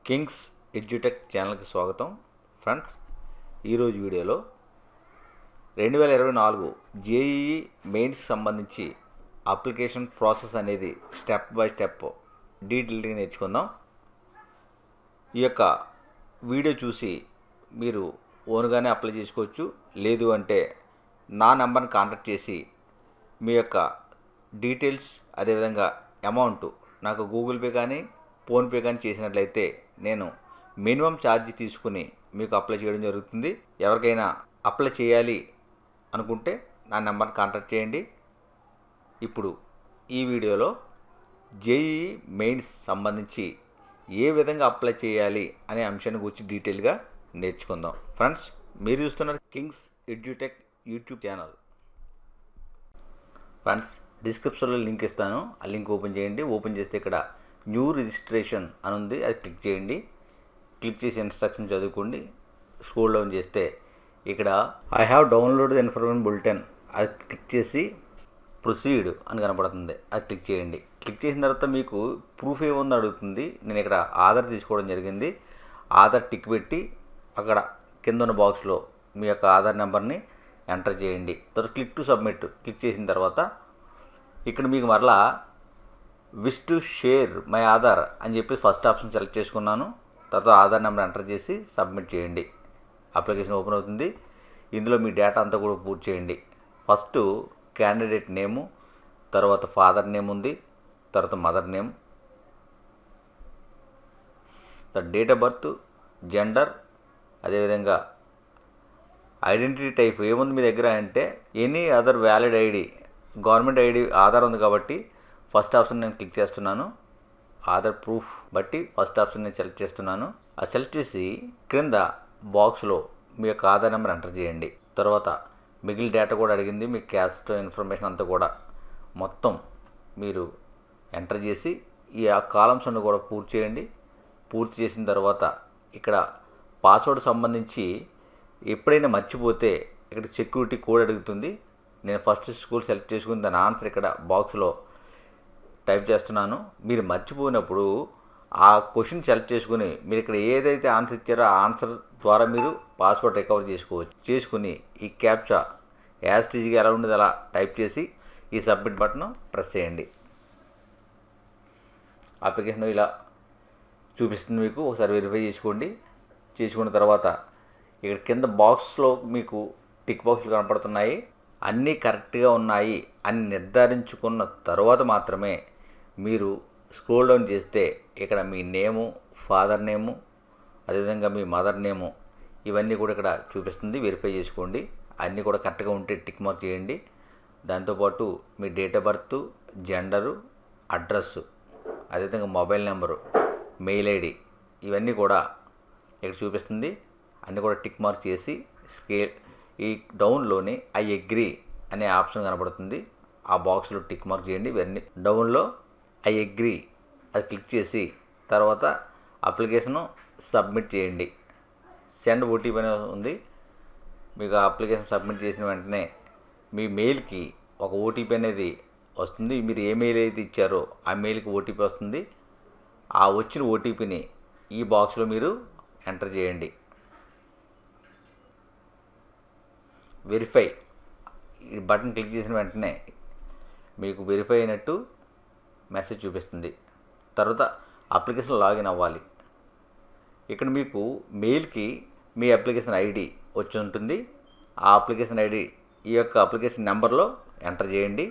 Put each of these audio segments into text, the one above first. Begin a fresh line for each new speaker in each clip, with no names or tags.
Kings ఎడ్యు tech ఛానల్కి స్వాగతం. Friends, ఈరోజు వీడియోలో 2024 జేఈఈ మెయిన్స్ సంబంధించి అప్లికేషన్ ప్రాసెస్ అనేది స్టెప్ బై స్టెప్ డీటెయిల్గా నేర్చుకుందాం. ఈ యొక్క వీడియో చూసి మీరు ఓన్గానే అప్లై చేసుకోవచ్చు. లేదు అంటే నా నెంబర్ని కాంటాక్ట్ చేసి మీ యొక్క డీటెయిల్స్ అదేవిధంగా అమౌంట్ నాకు గూగుల్ పే కానీ ఫోన్పే కానీ చేసినట్లయితే నేను మినిమం ఛార్జ్ తీసుకుని మీకు అప్లై చేయడం జరుగుతుంది. ఎవరికైనా అప్లై చేయాలి అనుకుంటే నా నెంబర్ని కాంటాక్ట్ చేయండి. ఇప్పుడు ఈ వీడియోలో జేఈఈ మెయిన్స్ సంబంధించి ఏ విధంగా అప్లై చేయాలి అనే అంశాన్ని గురించి డీటెయిల్గా నేర్చుకుందాం. ఫ్రెండ్స్, మీరు చూస్తున్నారు కింగ్స్ ఎడ్యు టెక్ యూట్యూబ్ ఛానల్. ఫ్రెండ్స్, డిస్క్రిప్షన్లో లింక్ ఇస్తాను. ఆ లింక్ ఓపెన్ చేయండి. ఓపెన్ చేస్తే ఇక్కడ న్యూ రిజిస్ట్రేషన్ అని ఉంది, అది క్లిక్ చేయండి. క్లిక్ చేసి ఇన్స్ట్రక్షన్ చదువుకోండి. స్క్రోల్ డౌన్ చేస్తే ఇక్కడ I have download the information bulletin, అది క్లిక్ చేసి ప్రొసీడ్ అని కనపడుతుంది, అది క్లిక్ చేయండి. క్లిక్ చేసిన తర్వాత మీకు ప్రూఫ్ ఏముందో అడుగుతుంది. నేను ఇక్కడ ఆధార్ తీసుకోవడం జరిగింది. ఆధార్ టిక్ పెట్టి అక్కడ కింద ఉన్న బాక్స్లో మీ యొక్క ఆధార్ నెంబర్ని ఎంటర్ చేయండి. తర్వాత క్లిక్ టు సబ్మిట్ క్లిక్ చేసిన తర్వాత ఇక్కడ మీకు మరలా wish to share my Aadhaar అని చెప్పి ఫస్ట్ ఆప్షన్ సెలెక్ట్ చేసుకున్నాను. తర్వాత ఆధార్ నెంబర్ ఎంటర్ చేసి సబ్మిట్ చేయండి. అప్లికేషన్ ఓపెన్ అవుతుంది. ఇందులో మీ డేటా అంతా కూడా పూర్తి చేయండి. ఫస్ట్ క్యాండిడేట్ నేము, తర్వాత ఫాదర్ నేమ్ ఉంది, తర్వాత మదర్ నేమ్, తర్వాత డేట్ ఆఫ్ బర్త్, జెండర్, అదేవిధంగా ఐడెంటిటీ టైప్ ఏముంది మీ దగ్గర అంటే any other valid ID, government ID Aadhaar ఉంది కాబట్టి ఫస్ట్ ఆప్షన్ నేను క్లిక్ చేస్తున్నాను. ఆధార్ ప్రూఫ్ బట్టి ఫస్ట్ ఆప్షన్ నేను సెలెక్ట్ చేస్తున్నాను. ఆ సెలెక్ట్ చేసి క్రింద బాక్స్లో మీ యొక్క ఆధార్ నెంబర్ ఎంటర్ చేయండి. తర్వాత మిగిలిన డేటా కూడా అడిగింది, మీ క్యాస్ట్ ఇన్ఫర్మేషన్ అంతా కూడా మొత్తం మీరు ఎంటర్ చేసి ఈ కాలమ్స్ అన్ని కూడా పూర్తి చేయండి. పూర్తి చేసిన తర్వాత ఇక్కడ పాస్వర్డ్ సంబంధించి ఎప్పుడైనా మర్చిపోతే ఇక్కడ సెక్యూరిటీ కోడ్ అడుగుతుంది. నేను ఫస్ట్ స్కూల్ సెలెక్ట్ చేసుకుని దాని ఆన్సర్ ఇక్కడ బాక్స్లో టైప్ చేస్తున్నాను. మీరు మర్చిపోయినప్పుడు ఆ క్వశ్చన్ సెలెక్ట్ చేసుకుని మీరు ఇక్కడ ఏదైతే ఆన్సర్ ఇచ్చారో ఆ ఆన్సర్ ద్వారా మీరు పాస్వర్డ్ రికవర్ చేసుకోవచ్చు. చేసుకుని ఈ క్యాప్చా యాజ్ టీజీగా ఎలా ఉండేది అలా టైప్ చేసి ఈ సబ్మిట్ బటన్ ప్రెస్ చేయండి. అప్లికేషన్ ఇలా చూపిస్తుంది మీకు. ఒకసారి వెరిఫై చేసుకోండి. చేసుకున్న తర్వాత ఇక్కడ కింద బాక్స్లో మీకు టిక్ బాక్స్లు కనపడుతున్నాయి. అన్నీ కరెక్ట్గా ఉన్నాయి అని నిర్ధారించుకున్న తర్వాత మాత్రమే మీరు స్క్రోల్ డౌన్ చేస్తే ఇక్కడ మీ నేము, ఫాదర్ నేము, అదేవిధంగా మీ మదర్ నేము ఇవన్నీ కూడా ఇక్కడ చూపిస్తుంది. వెరిఫై చేసుకోండి. అన్నీ కూడా కరెక్ట్గా ఉంటే టిక్ మార్క్ చేయండి. దాంతోపాటు మీ date of birth, gender, address, అదేవిధంగా మొబైల్ నెంబరు, మెయిల్ ఐడి ఇవన్నీ కూడా ఇక్కడ చూపిస్తుంది. అన్నీ కూడా టిక్ మార్క్ చేసి ఈ డౌన్లోని ఐ అగ్రీ అనే ఆప్షన్ కనబడుతుంది. ఆ బాక్స్లో టిక్ మార్క్ చేయండి. ఇవన్నీ డౌన్లో ఐ అగ్రీ అది క్లిక్ చేసి తర్వాత అప్లికేషను సబ్మిట్ చేయండి. సెండ్ ఓటీపీ అనేది ఉంది. మీకు ఆ అప్లికేషన్ సబ్మిట్ చేసిన వెంటనే మీ మెయిల్కి ఒక ఓటీపీ అనేది వస్తుంది. మీరు ఏ మెయిల్ అయితే ఇచ్చారో ఆ మెయిల్కి ఓటీపీ వస్తుంది. ఆ వచ్చిన ఓటీపీని ఈ బాక్స్లో మీరు ఎంటర్ చేయండి. వెరిఫై ఈ బటన్ క్లిక్ చేసిన వెంటనే మీకు వెరిఫై అయినట్టు మెసేజ్ చూపిస్తుంది. తర్వాత అప్లికేషన్ లాగిన్ అవ్వాలి. ఇక్కడ మీకు మెయిల్కి మీ అప్లికేషన్ ఐడి వచ్చి ఉంటుంది. ఆ అప్లికేషన్ ఐడి ఈ యొక్క అప్లికేషన్ నెంబర్లో ఎంటర్ చేయండి.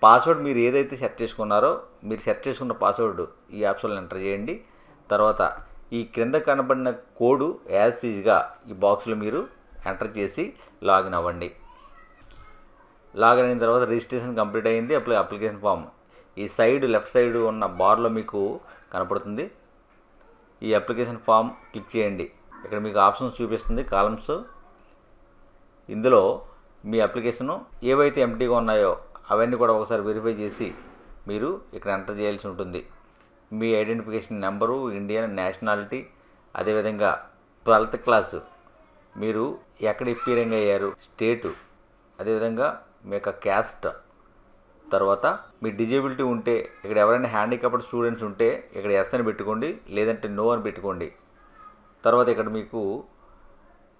పాస్వర్డ్ మీరు ఏదైతే సెట్ చేసుకున్నారో మీరు సెట్ చేసుకున్న పాస్వర్డ్ ఈ ఆప్షన్లో ఎంటర్ చేయండి. తర్వాత ఈ క్రింద కనబడిన కోడ్ యాజ్ ఈజ్గా ఈ బాక్స్లో మీరు ఎంటర్ చేసి లాగిన్ అవ్వండి. లాగిన్ అయిన తర్వాత రిజిస్ట్రేషన్ కంప్లీట్ అయ్యింది. అప్లికేషన్ ఫామ్ ఈ సైడ్ లెఫ్ట్ సైడ్ ఉన్న బార్లో మీకు కనపడుతుంది. ఈ అప్లికేషన్ ఫామ్ క్లిక్ చేయండి. ఇక్కడ మీకు ఆప్షన్స్ చూపిస్తుంది, కాలమ్స్. ఇందులో మీ అప్లికేషను ఏవైతే ఎంటీగా ఉన్నాయో అవన్నీ కూడా ఒకసారి వెరిఫై చేసి మీరు ఇక్కడ ఎంటర్ చేయాల్సి ఉంటుంది. మీ ఐడెంటిఫికేషన్ నెంబరు, ఇండియన్ నేషనాలిటీ, అదేవిధంగా 12th క్లాసు మీరు ఎక్కడ అపీరింగ్ అయ్యారు, స్టేటు, అదేవిధంగా మీ యొక్క క్యాస్ట్, తర్వాత మీ డిజేబిలిటీ ఉంటే ఇక్కడ ఎవరైనా హ్యాండిక్యాప్డ్ స్టూడెంట్స్ ఉంటే ఇక్కడ ఎస్ అని పెట్టుకోండి, లేదంటే నో అని పెట్టుకోండి. తర్వాత ఇక్కడ మీకు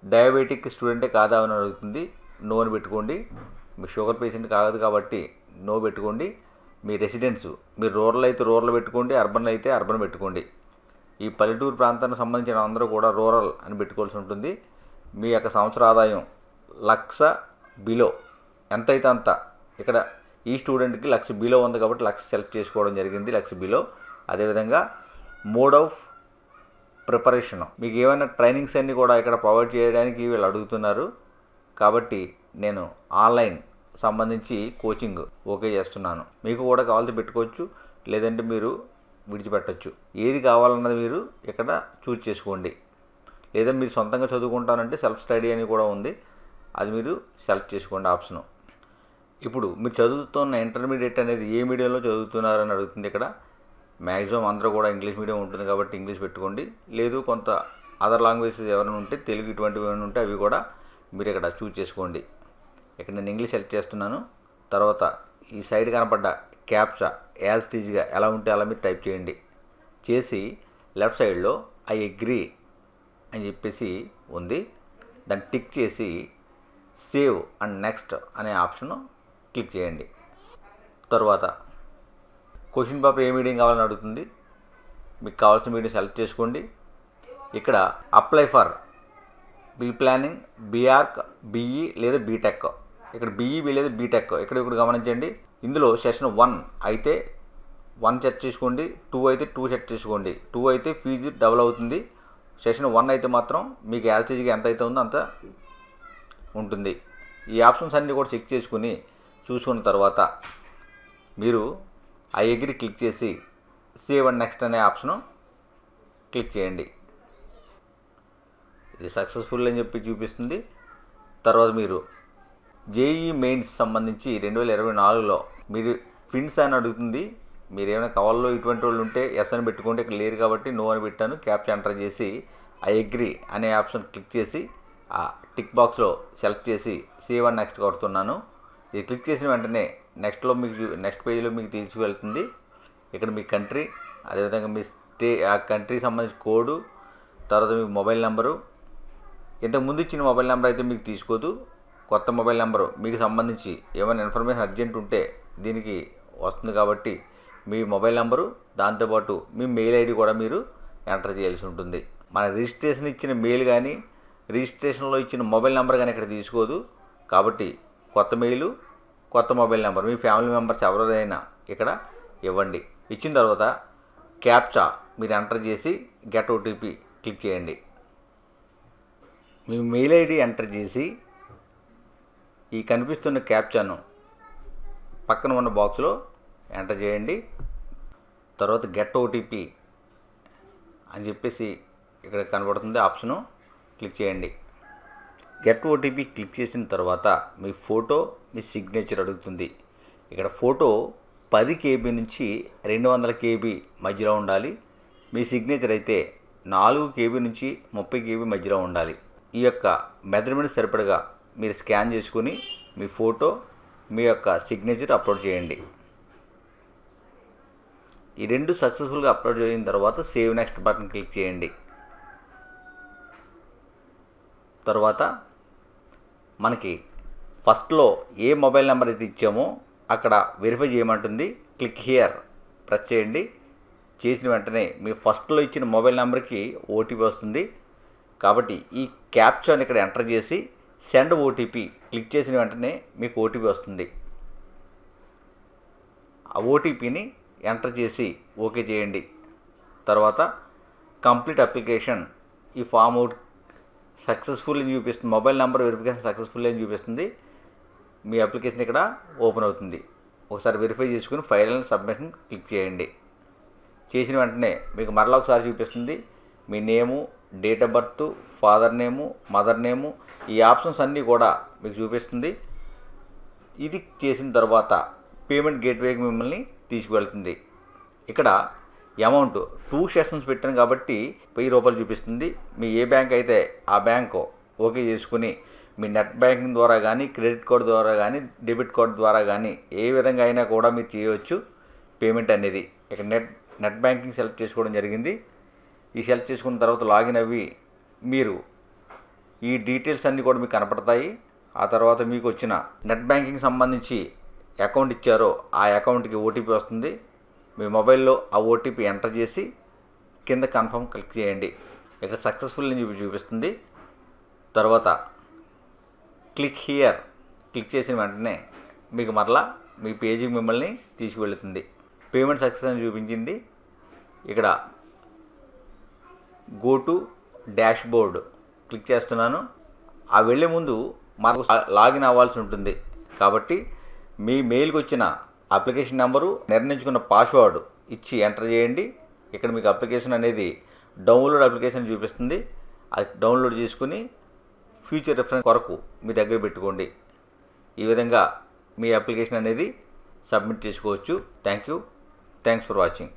డయాబెటిక్ స్టూడెంటే కాదా అని అడుగుతుంది, నో అని పెట్టుకోండి. మీ షుగర్ పేషెంట్ కాదు కాబట్టి నో పెట్టుకోండి. మీ రెసిడెన్స్, మీరు రూరల్ అయితే రూరల్ పెట్టుకోండి, అర్బన్ అయితే అర్బన్ పెట్టుకోండి. ఈ పల్లెటూరు ప్రాంతానికి సంబంధించిన అందరూ కూడా రూరల్ అని పెట్టుకోవాల్సి ఉంటుంది. మీ యొక్క సంవత్సర ఆదాయం 1,00,000 బిలో ఎంతైతే అంత. ఇక్కడ ఈ స్టూడెంట్కి 1,00,000 బిలో ఉంది కాబట్టి 1,00,000 సెలెక్ట్ చేసుకోవడం జరిగింది, 1,00,000 బిలో. అదేవిధంగా మోడ్ ఆఫ్ ప్రిపరేషన్, మీకు ఏమైనా ట్రైనింగ్స్ అన్నీ కూడా ఇక్కడ ప్రొవైడ్ చేయడానికి వీళ్ళు అడుగుతున్నారు కాబట్టి నేను ఆన్లైన్ సంబంధించి కోచింగ్ ఓకే చేస్తున్నాను. మీకు కూడా కావాల్సి పెట్టుకోవచ్చు, లేదంటే మీరు విడిచిపెట్టచ్చు. ఏది కావాలన్నది మీరు ఇక్కడ చూజ్ చేసుకోండి. లేదా మీరు సొంతంగా చదువుకుంటానంటే సెల్ఫ్ స్టడీ అని కూడా ఉంది, అది మీరు సెలెక్ట్ చేసుకోండి ఆప్షను. ఇప్పుడు మీరు చదువుతున్న ఇంటర్మీడియట్ అనేది ఏ మీడియంలో చదువుతున్నారని అడుగుతుంది. ఇక్కడ మ్యాక్సిమం అందరూ కూడా ఇంగ్లీష్ మీడియం ఉంటుంది కాబట్టి ఇంగ్లీష్ పెట్టుకోండి. లేదు కొంత అదర్ లాంగ్వేజెస్ ఎవరైనా ఉంటే, తెలుగు ఇటువంటివి ఏమైనా ఉంటే అవి కూడా మీరు ఇక్కడ చూజ్ చేసుకోండి. ఇక్కడ నేను ఇంగ్లీష్ సెలెక్ట్ చేస్తున్నాను. తర్వాత ఈ సైడ్ కనపడ్డ క్యాప్చా యాజ్ టీజ్గా ఎలా ఉంటే అలా మీరు టైప్ చేయండి. చేసి లెఫ్ట్ సైడ్లో ఐ అగ్రీ అని చెప్పేసి ఉంది, దాన్ని టిక్ చేసి సేవ్ అండ్ నెక్స్ట్ అనే ఆప్షన్ క్లిక్ చేయండి. తర్వాత క్వశ్చన్ పేపర్ ఏ మీడియం కావాలని అడుగుతుంది. మీకు కావాల్సిన మీడియం సెలెక్ట్ చేసుకోండి. ఇక్కడ apply for B planning, B Arch, BE లేదా బీటెక్. ఇక్కడ బీఈ లేదా బీటెక్ ఇక్కడ గమనించండి. ఇందులో సెషన్ 1 అయితే 1 సెట్ చేసుకోండి, 2 అయితే 2 సెట్ చేసుకోండి. 2 అయితే ఫీజు డబుల్ అవుతుంది. సెషన్ 1 అయితే మాత్రం మీకు యాల్సీజీగా ఎంత అయితే ఉందో అంత ఉంటుంది. ఈ ఆప్షన్స్ అన్నీ కూడా చెక్ చేసుకుని చూసుకున్న తర్వాత మీరు ఐ అగ్రీ క్లిక్ చేసి సేవ్ అండ్ నెక్స్ట్ అనే ఆప్షను క్లిక్ చేయండి. ఇది సక్సెస్ఫుల్ అని చెప్పి చూపిస్తుంది. తర్వాత మీరు జేఈ మెయిన్స్ సంబంధించి 2024లో మీరు ఫిన్స్ అని అడుగుతుంది. మీరు ఏమైనా కవర్లో ఇటువంటి వాళ్ళు ఉంటే ఎస్ అని పెట్టుకోండి, ఇక్కడ లేరు కాబట్టి నో అని పెట్టాను. క్యాప్చా ఎంటర్ చేసి ఐ అగ్రీ అనే ఆప్షన్ క్లిక్ చేసి ఆ టిక్ బాక్స్లో సెలెక్ట్ చేసి సేవ్ అండ్ నెక్స్ట్ కొడుతున్నాను. ఇది క్లిక్ చేసిన వెంటనే నెక్స్ట్ పేజీలో మీకు తీసుకువెళ్తుంది. ఇక్కడ మీ కంట్రీ, అదేవిధంగా మీ ఆ కంట్రీకి సంబంధించిన కోడు, తర్వాత మీ మొబైల్ నెంబరు. ఇంతకు ముందు ఇచ్చిన మొబైల్ నెంబర్ అయితే మీకు తీసుకోదు. కొత్త మొబైల్ నెంబరు మీకు సంబంధించి ఏమైనా ఇన్ఫర్మేషన్ అర్జెంట్ ఉంటే దీనికి వస్తుంది కాబట్టి మీ మొబైల్ నెంబరు, దాంతోపాటు మీ మెయిల్ ఐడి కూడా మీరు ఎంటర్ చేయాల్సి ఉంటుంది. మన రిజిస్ట్రేషన్ ఇచ్చిన మెయిల్ కానీ రిజిస్ట్రేషన్లో ఇచ్చిన మొబైల్ నెంబర్ కానీ ఇక్కడ తీసుకోదు కాబట్టి కొత్త మెయిలు, కొత్త మొబైల్ నెంబర్ మీ ఫ్యామిలీ మెంబర్స్ ఎవరైనా ఇక్కడ ఇవ్వండి. ఇచ్చిన తర్వాత క్యాప్చా మీరు ఎంటర్ చేసి గెట్ ఓటీపీ క్లిక్ చేయండి. మీ మెయిల్ ఐడి ఎంటర్ చేసి ఈ కనిపిస్తున్న క్యాప్చాను పక్కన ఉన్న బాక్స్లో ఎంటర్ చేయండి. తర్వాత గెట్ ఓటీపీ అని చెప్పేసి ఇక్కడ కనబడుతుంది ఆప్షను, క్లిక్ చేయండి. గెట్ ఓటీపీ క్లిక్ చేసిన తర్వాత మీ ఫోటో, మీ సిగ్నేచర్ అడుగుతుంది. ఇక్కడ ఫోటో 10 KB నుంచి 200 KB మధ్యలో ఉండాలి. మీ సిగ్నేచర్ అయితే 4 KB నుంచి 30 KB మధ్యలో ఉండాలి. ఈ యొక్క మెజర్మెంట్ సరిపడగా మీరు స్కాన్ చేసుకుని మీ ఫోటో, మీ యొక్క సిగ్నేచర్ అప్లోడ్ చేయండి. ఈ 2 సక్సెస్ఫుల్గా అప్లోడ్ చేసిన తర్వాత సేవ్ నెక్స్ట్ బటన్ క్లిక్ చేయండి. తర్వాత మనకి ఫస్ట్లో ఏ మొబైల్ నెంబర్ అయితే ఇచ్చామో అక్కడ వెరిఫై చేయమంటుంది. క్లిక్ హియర్ ప్రెస్ చేయండి. చేసిన వెంటనే మీ ఫస్ట్లో ఇచ్చిన మొబైల్ నెంబర్కి ఓటీపీ వస్తుంది కాబట్టి ఈ క్యాప్చాని ఇక్కడ ఎంటర్ చేసి సెండ్ ఓటీపీ క్లిక్ చేసిన వెంటనే మీకు ఓటీపీ వస్తుంది. ఆ ఓటీపీని ఎంటర్ చేసి ఓకే చేయండి. తర్వాత కంప్లీట్ అప్లికేషన్, ఈ ఫామ్ అవుట్ సక్సెస్ఫుల్ అని చూపిస్తుంది. మొబైల్ నెంబర్ వెరిఫికేషన్ సక్సెస్ఫుల్ అని చూపిస్తుంది. మీ అప్లికేషన్ ఇక్కడ ఓపెన్ అవుతుంది. ఒకసారి వెరిఫై చేసుకుని ఫైల్ అండ్ సబ్మిషన్ క్లిక్ చేయండి. చేసిన వెంటనే మీకు మరలా ఒకసారి చూపిస్తుంది. మీ name, date of birth, father name, mother name, ఈ ఆప్షన్స్ అన్నీ కూడా మీకు చూపిస్తుంది. ఇది చేసిన తర్వాత పేమెంట్ గేట్వేకి మిమ్మల్ని తీసుకువెళ్తుంది. ఇక్కడ అమౌంట్ 2 సెషన్స్ పెట్టాను కాబట్టి 1000 రూపాయలు చూపిస్తుంది. మీ ఏ బ్యాంక్ అయితే ఆ బ్యాంకు ఓకే చేసుకుని మీ నెట్ బ్యాంకింగ్ ద్వారా కానీ, క్రెడిట్ కార్డు ద్వారా కానీ, డెబిట్ కార్డు ద్వారా కానీ ఏ విధంగా అయినా కూడా మీరు చేయవచ్చు పేమెంట్ అనేది. ఇక్కడ నెట్ బ్యాంకింగ్ సెలెక్ట్ చేసుకోవడం జరిగింది. ఈ సెలెక్ట్ చేసుకున్న తర్వాత లాగిన్ అవి మీరు ఈ డీటెయిల్స్ అన్నీ కూడా మీకు కనపడతాయి. ఆ తర్వాత మీకు వచ్చిన నెట్ బ్యాంకింగ్ సంబంధించి అకౌంట్ ఇచ్చారో ఆ అకౌంట్కి ఓటీపీ వస్తుంది. మీ మొబైల్లో ఆ ఓటీపీ ఎంటర్ చేసి కింద కన్ఫర్మ్ క్లిక్ చేయండి. ఇక్కడ సక్సెస్ఫుల్ అని చూపిస్తుంది. తర్వాత క్లిక్ హియర్ క్లిక్ చేసిన వెంటనే మీకు మరలా మీ పేజీకి మిమ్మల్ని తీసుకువెళుతుంది. పేమెంట్ సక్సెస్ అని చూపించింది. ఇక్కడ go to dash board click చేస్తున్నాను. ఆ వెళ్ళే ముందు మనకు లాగిన్ అవ్వాల్సి ఉంటుంది. కాబట్టి మీ మెయిల్కి వచ్చిన అప్లికేషన్ నెంబరు, నిర్ణయించుకున్న పాస్వర్డ్ ఇచ్చి ఎంటర్ చేయండి. ఇక్కడ మీకు అప్లికేషన్ అనేది డౌన్లోడ్ అప్లికేషన్ చూపిస్తుంది. అది డౌన్లోడ్ చేసుకుని ఫ్యూచర్ రిఫరెన్స్ కొరకు మీ దగ్గర పెట్టుకోండి. ఈ విధంగా మీ అప్లికేషన్ అనేది సబ్మిట్ చేసుకోవచ్చు. Thanks for watching.